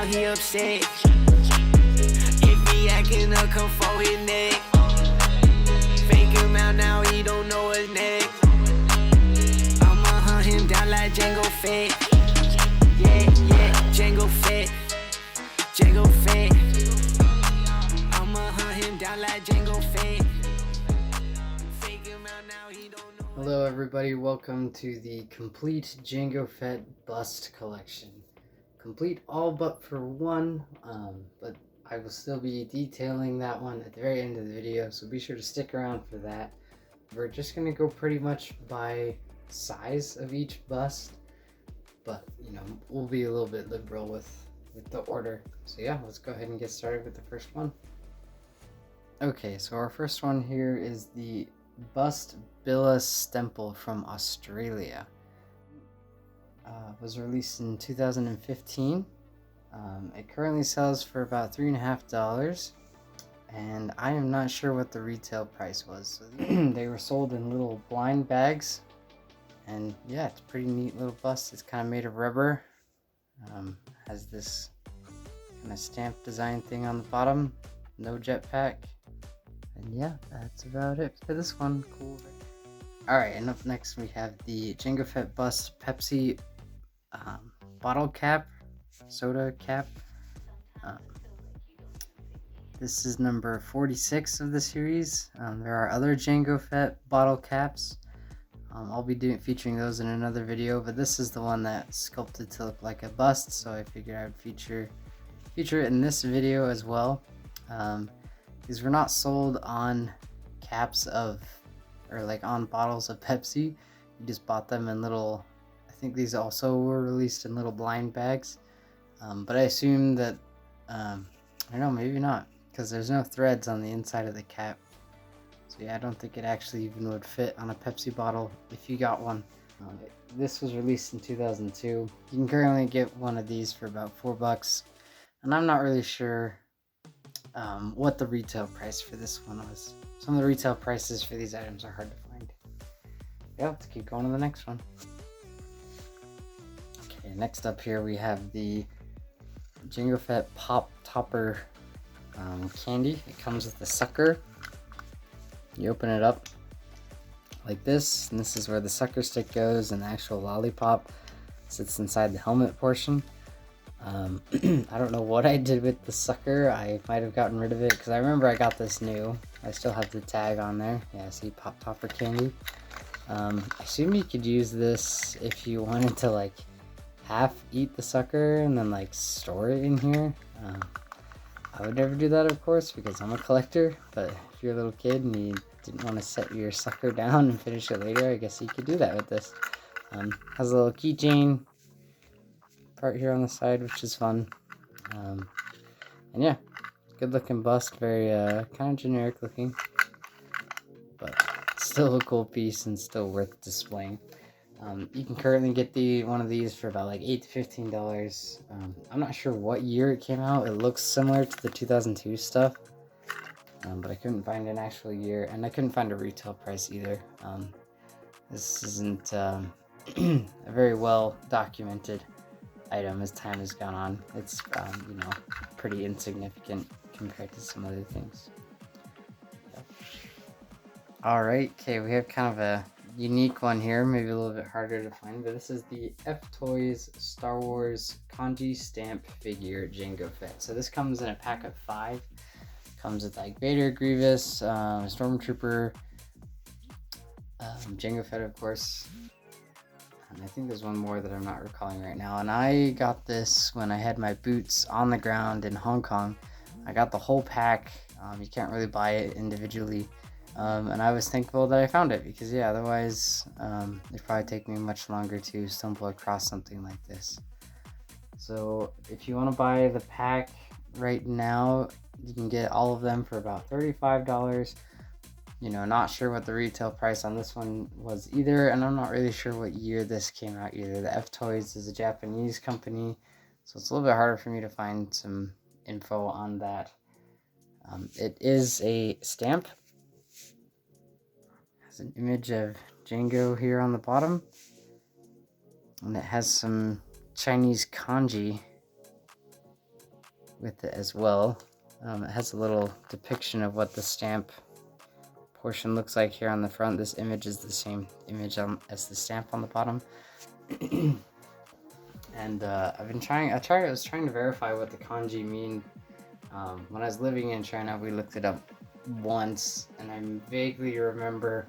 he upset. If he acting up, come for his neck. Fake him out now, he don't know his next. I'ma hunt him down like Jango Fett. Yeah, Jango Fett. Jango Fett. I'ma hunt him down like Jango Fett. Fake him out now, he don't know. Hello everybody, welcome to the complete Jango Fett bust collection. Complete all but for one, but I will still be detailing that one at the very end of the video, so be sure to stick around for that. We're just going to go pretty much by size of each bust, but you know, we'll be a little bit liberal with the order. So yeah, let's go ahead and get started with the first one. Okay, so our first one here is the bust Billa Stemple from Australia. Was released in 2015. It currently sells for about $3.50, and I am not sure what the retail price was. So they were sold in little blind bags, and yeah, it's a pretty neat little bust. It's kind of made of rubber. Has this kind of stamp design thing on the bottom. No jetpack. And yeah, that's about it for this one. Cool. Alright, and up next we have the Jango Fett bust Pepsi bottle cap, soda cap. This is number 46 of the series. There are other Jango Fett bottle caps. I'll be featuring those in another video, but this is the one that's sculpted to look like a bust, so I figured I would feature it in this video as well. These were not sold on caps of, or like on bottles of Pepsi. You just bought them in little, I think these also were released in little blind bags. But I assume that, I don't know, maybe not, because there's no threads on the inside of the cap. So yeah, I don't think it actually even would fit on a Pepsi bottle if you got one. This was released in 2002. You can currently get one of these for about $4, and I'm not really sure what the retail price for this one was. Some of the retail prices for these items are hard to find. Yeah, let's keep going to the next one. Okay, next up here we have the Jango Fett Pop Topper candy. It comes with the sucker. You open it up like this, and this is where the sucker stick goes, and the actual lollipop sits inside the helmet portion. I don't know what I did with the sucker. I might have gotten rid of it because I remember I got this new. I still have the tag on there. Yeah, see, Pop Topper candy. I assume you could use this if you wanted to like half eat the sucker and then like store it in here. I would never do that, of course, because I'm a collector, but if you're a little kid and you didn't want to set your sucker down and finish it later, I guess you could do that with this. Has a little keychain part here on the side, which is fun. And yeah, good looking bust, very kind of generic looking, but still a cool piece and still worth displaying. You can currently get one of these for about like $8 to $15. I'm not sure what year it came out. It looks similar to the 2002 stuff, but I couldn't find an actual year, and I couldn't find a retail price either. This isn't a very well documented item as time has gone on. It's you know, pretty insignificant compared to some other things. Alright, okay, we have kind of a unique one here, maybe a little bit harder to find, but this is the F-Toys Star Wars Kanji stamp figure Jango Fett. So this comes in a pack of 5. Comes with like Vader, Grievous, Stormtrooper, Jango Fett, of course. And I think there's one more that I'm not recalling right now. And I got this when I had my boots on the ground in Hong Kong. I got the whole pack. You can't really buy it individually. And I was thankful that I found it, because yeah, otherwise it'd probably take me much longer to stumble across something like this. So if you want to buy the pack right now, you can get all of them for about $35. You know, not sure what the retail price on this one was either, and I'm not really sure what year this came out either. The F-Toys is a Japanese company, so it's a little bit harder for me to find some info on that. It is a stamp. Has an image of Jango here on the bottom, and it has some Chinese kanji with it as well. It has a little depiction of what the stamp portion looks like here on the front. This image is the same image as the stamp on the bottom. And I was trying to verify what the kanji mean. When I was living in China, we looked it up once, and I vaguely remember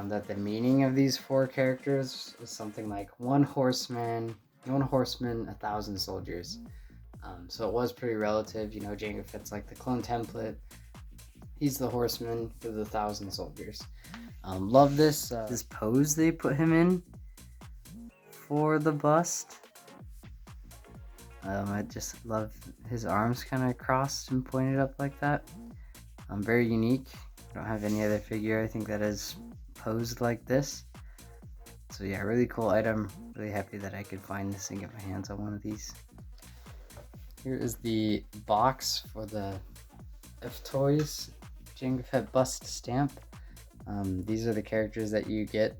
that the meaning of these 4 characters was something like one horseman, 1,000 soldiers. So it was pretty relative. You know, Jango Fett's like the clone template. He's the horseman for the 1,000 soldiers. Love this pose they put him in for the bust. I just love his arms kind of crossed and pointed up like that. Very unique. I don't have any other figure I think that is posed like this. So yeah, really cool item. Really happy that I could find this and get my hands on one of these. Here is the box for the F Toys Jango Fett bust stamp. These are the characters that you get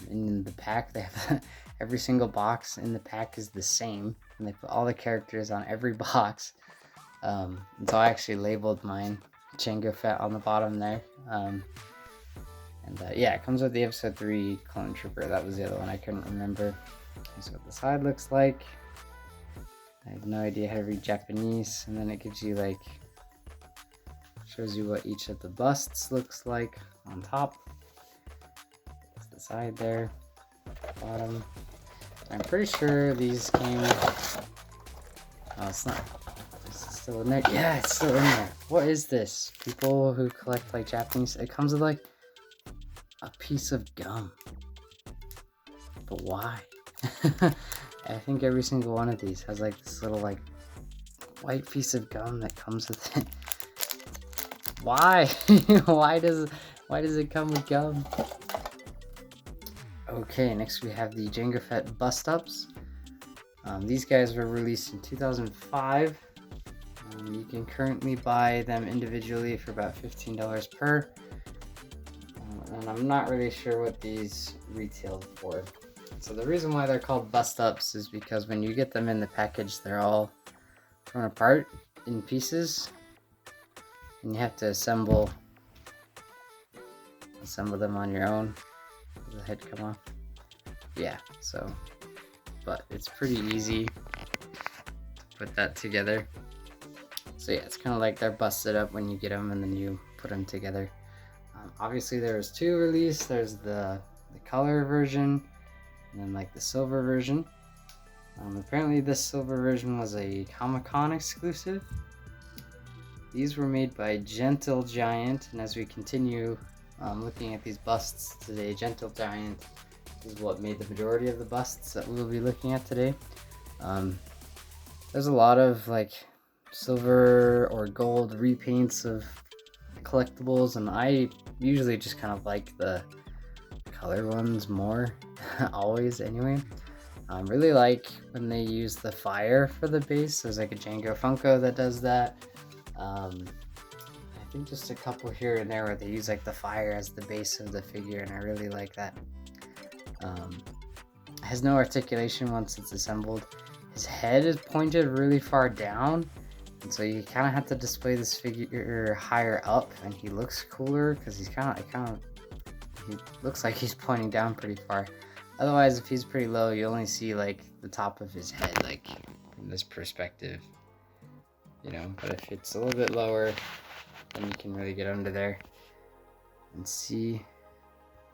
in the pack. They have every single box in the pack is the same, and they put all the characters on every box. And so I actually labeled mine Jango Fett on the bottom there. Yeah, it comes with the episode 3 clone trooper. That was the other one I couldn't remember. Here's what the side looks like. I have no idea how to read Japanese, and then it gives you like, shows you what each of the busts looks like on top. That's the side there, bottom. I'm pretty sure these came, oh, it's not, it's still in there. Yeah, it's still in there. What is this? People who collect like Japanese, it comes with like a piece of gum. But why? I think every single one of these has like this little like white piece of gum that comes with it. Why? Why does it come with gum? Okay, next we have the Jango Fett bust ups. These guys were released in 2005. You can currently buy them individually for about $15 per. And I'm not really sure what these retail for. So the reason why they're called bust ups is because when you get them in the package, they're all torn apart in pieces, and you have to assemble them on your own. Does the head come off? Yeah, so, but it's pretty easy to put that together. So yeah, it's kind of like they're busted up when you get them and then you put them together. Obviously there's 2 released. There's the color version and then like the silver version. Apparently this silver version was a Comic-Con exclusive. These were made by Gentle Giant, and as we continue looking at these busts today, Gentle Giant is what made the majority of the busts that we'll be looking at today. There's a lot of like silver or gold repaints of collectibles, and I usually just kind of like the color ones more. Always anyway. Really like when they use the fire for the base. There's like a Jango Funko that does that. I think just a couple here and there where they use like the fire as the base of the figure, and I really like that. It has no articulation once it's assembled. His head is pointed really far down, and so you kind of have to display this figure higher up, and he looks cooler because he's he looks like he's pointing down pretty far. Otherwise, if he's pretty low, you only see like the top of his head, like from this perspective, you know. But if it's a little bit lower, then you can really get under there and see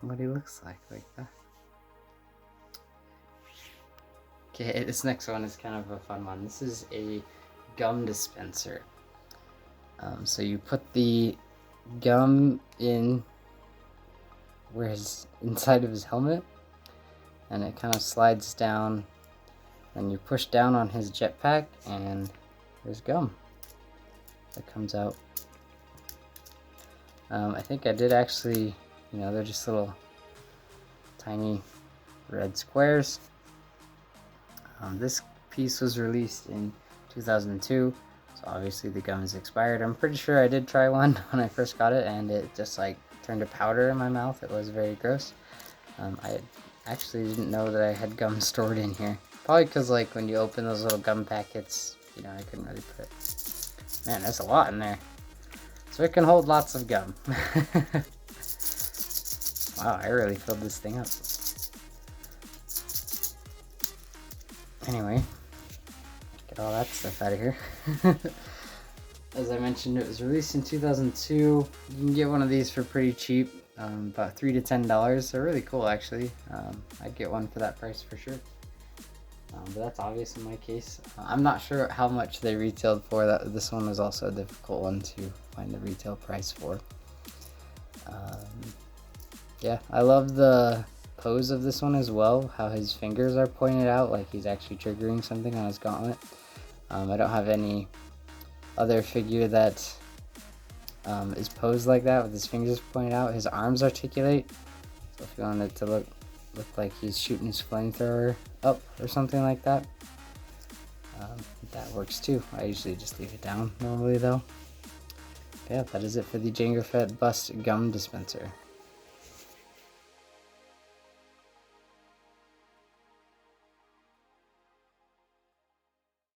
what he looks like that. Okay, this next one is kind of a fun one. This is a gum dispenser. So you put the gum in where inside of his helmet, and it kind of slides down, and you push down on his jetpack, and there's gum that comes out. I think I did actually, you know, they're just little tiny red squares. This piece was released in 2002, so obviously the gum is expired. I'm pretty sure I did try one when I first got it, and it just like turned to powder in my mouth. It was very gross. I actually didn't know that I had gum stored in here. Probably because like when you open those little gum packets, you know, I couldn't really put it. Man, there's a lot in there. So it can hold lots of gum. Wow, I really filled this thing up. Anyway, get all that stuff out of here. As I mentioned, it was released in 2002. You can get one of these for pretty cheap, about $3 to $10. They're really cool, actually. I'd get one for that price for sure. But that's obvious in my case. I'm not sure how much they retailed for. This one was also a difficult one to find the retail price for. Yeah, I love the pose of this one as well, how his fingers are pointed out like he's actually triggering something on his gauntlet. I don't have any other figure that is posed like that with his fingers pointed out. His arms articulate, so if you want it to look like he's shooting his flamethrower up or something like that, that works too. I usually just leave it down normally though. Yeah, that is it for the Jango Fett bust gum dispenser.